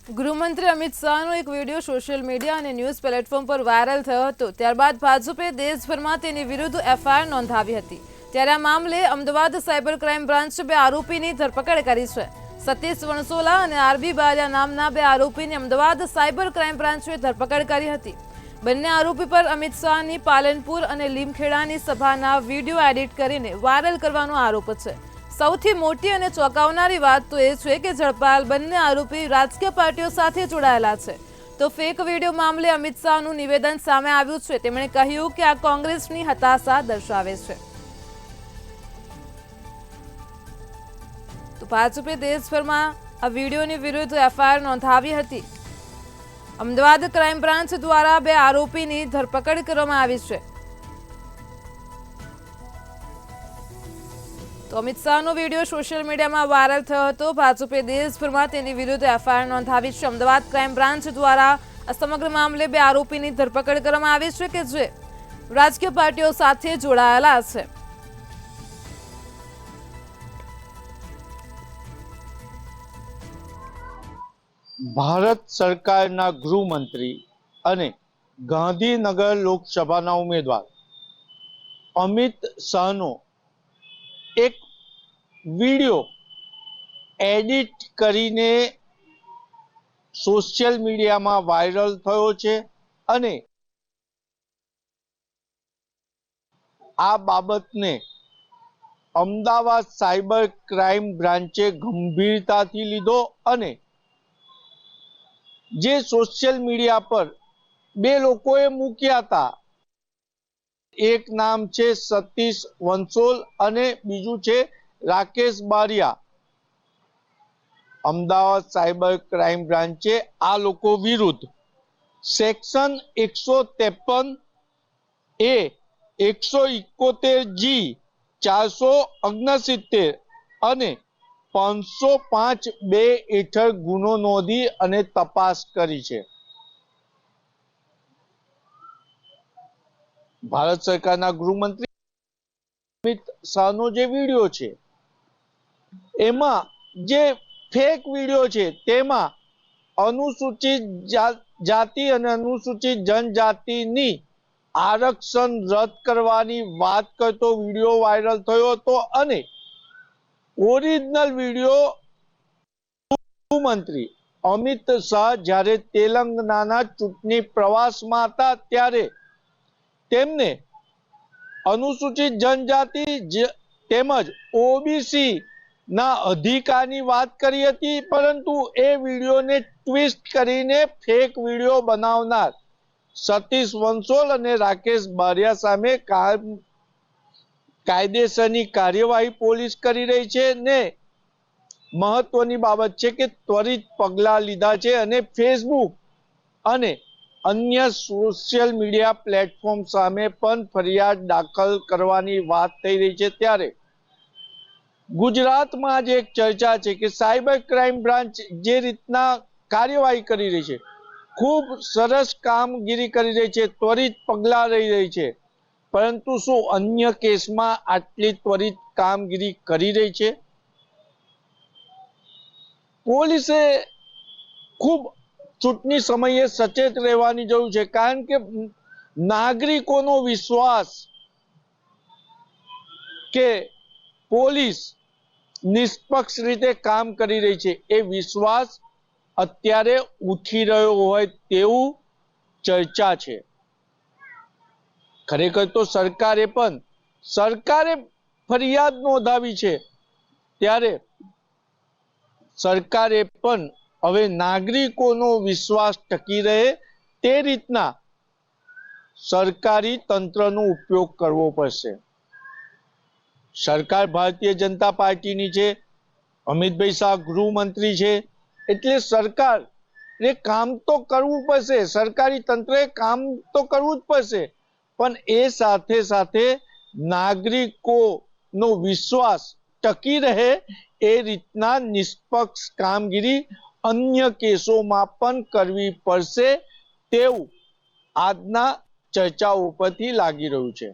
ગૃહમંત્રી અમિત શાહનો એક video social media અને ન્યૂઝ પ્લેટફોર્મ પર વાયરલ થયો હતો। ત્યારબાદ ભાજપે દેશભરમાં તેની વિરુદ્ધ એફઆઈઆર નોંધાવી હતી। ત્યારે આ મામલે અમદાવાદ સાયબર ક્રાઇમ બ્રાન્ચે 2 આરોપીની ધરપકડ કરી છે। સતીશ વણસોલા અને આરબી બારિયા નામના 2 આરોપીની અમદાવાદ સાયબર ક્રાઇમ બ્રાન્ચે ધરપકડ કરી હતી। બંને આરોપી પર અમિત શાહની પાલનપુર અને લીમખેડાની સભાના વિડીયો એડિટ કરીને વાયરલ કરવાનો આરોપ છે। સૌથી મોટી અને ચોંકાવનારી વાત તો એ છે કે ઝડપાયેલ બંને આરોપી રાજકીય પાર્ટીઓ સાથે જોડાયેલા છે। તો ફેક વિડીયો મામલે અમિત શાહનું નિવેદન સામે આવ્યું છે। તેમણે કહ્યું કે આ કોંગ્રેસની હતાશા દર્શાવે છે। તો ભાજપે દેશભરમાં આ વિડીયોની વિરુદ્ધ એફઆઈઆર નોંધાવી હતી। અમદાવાદ ક્રાઇમ બ્રાન્ચ દ્વારા 2 આરોપીની ધરપકડ કરવામાં આવી છે। તો અમિત શાહનો વિડીયો સોશિયલ મીડિયામાં વાયરલ થયો હતો। ભાજપે દેશભરમાં તેની વિરુદ્ધ એફઆઈઆર નોંધાવી છે। અમદાવાદ ક્રાઇમ બ્રાન્ચ દ્વારા આ સમગ્ર મામલે 2 આરોપીની ધરપકડ કરવામાં આવી છે કે જે રાજકીય પાર્ટીઓ સાથે જોડાયેલા છે। ભારત સરકારના ગૃહમંત્રી અને ગાંધીનગર લોકસભાના ઉમેદવાર અમિત શાહનો એક વિડીયો એડિટ કરીને સોશિયલ મીડિયામાં વાયરલ થયો છે અને આ બાબતને અમદાવાદ સાયબર ક્રાઇમ બ્રાન્ચે ગંભીરતાથી લીધો અને જે સોશિયલ મીડિયા પર 2 લોકોએ મૂક્યા હતા, એક નામ છે સતીશ વંસોલ અને બીજું છે રાકેશ બારિયા। અમદાવાદ સાયબર ક્રાઇમ બ્રાન્ચે આ લોકો વિરુદ્ધ સેક્શન 153 એ 171 જી 469 અને 505(2) હેઠળ ગુનો નોંધી અને તપાસ કરી છે। ભારત સરકારના ગૃહમંત્રી અમિત શાહનો જે વિડીયો છે એમાં જે ફેક વિડીયો છે તેમાં અનુસૂચિત જાતિ અને અનુસૂચિત જનજાતિની આરક્ષણ રદ કરવાની વાત કરતો વિડીયો વાયરલ થયો હતો અને ઓરિજિનલ વિડીયો ગૃહમંત્રી અમિત શાહ જ્યારે તેલંગાના ચૂંટણી પ્રવાસમાં હતા ત્યારે તેમને અનુસૂચિત જનજાતિ તેમજ ઓબીસી ના અધિકારની વાત કરી હતી, પરંતુ એ વિડીયોને ટ્વિસ્ટ કરીને ફેક વિડીયો બનાવનાર સતીશ વંસોલ અને રાકેશ બારિયા સામે કાયદેસરની કાર્યવાહી પોલીસ કરી રહી છે ને મહત્વની બાબત છે કે ત્વરિત પગલાં લીધા છે અને ફેસબુક અને અન્ય સોશિયલ મીડિયા પ્લેટફોર્મ સામે પણ ફરિયાદ દાખલ કરવાની વાત થઈ રહી છે। ત્યારે ગુજરાતમાં આજે એક ચર્ચા છે કે સાયબર ક્રાઇમ બ્રાન્ચ જે રીતના કાર્યવાહી કરી રહી છે, ખૂબ સરસ કામગીરી કરી રહી છે, ત્વરિત પગલાં લઈ રહી છે, પરંતુ શું અન્ય કેસમાં આટલી ત્વરિત કામગીરી કરી રહી છે? પોલીસે ખૂબ ચૂંટણી સમયે સચેત રહેવાની જરૂર છે, કારણ કે નાગરિકોનો વિશ્વાસ કે પોલીસ નિષ્પક્ષ રીતે કામ કરી રહી છે એ વિશ્વાસ અત્યારે ઉઠી રહ્યો હોય તેવું ચર્ચા છે। ખરેખર તો સરકારે ફરિયાદ નોંધાવી છે, ત્યારે સરકારે પણ હવે નાગરિકોનો વિશ્વાસ ટકી રહે તે રીતના સરકારી તંત્રનો ઉપયોગ કરવો પડશે। સરકાર ભારતીય જનતા પાર્ટીની છે, અમિતભાઈ શાહ ગૃહમંત્રી છે, એટલે સરકારે કામ તો કરવું પડશે, સરકારી તંત્રએ કામ તો કરવું જ પડશે, પણ એ સાથે સાથે નાગરિકોનો વિશ્વાસ ટકી રહે એ રીતના નિષ્પક્ષ કામગીરી અન્ય કેસોમાં પણ કરવી પડશે તેવું આજના ચર્ચાઓ પરથી લાગી રહ્યું છે।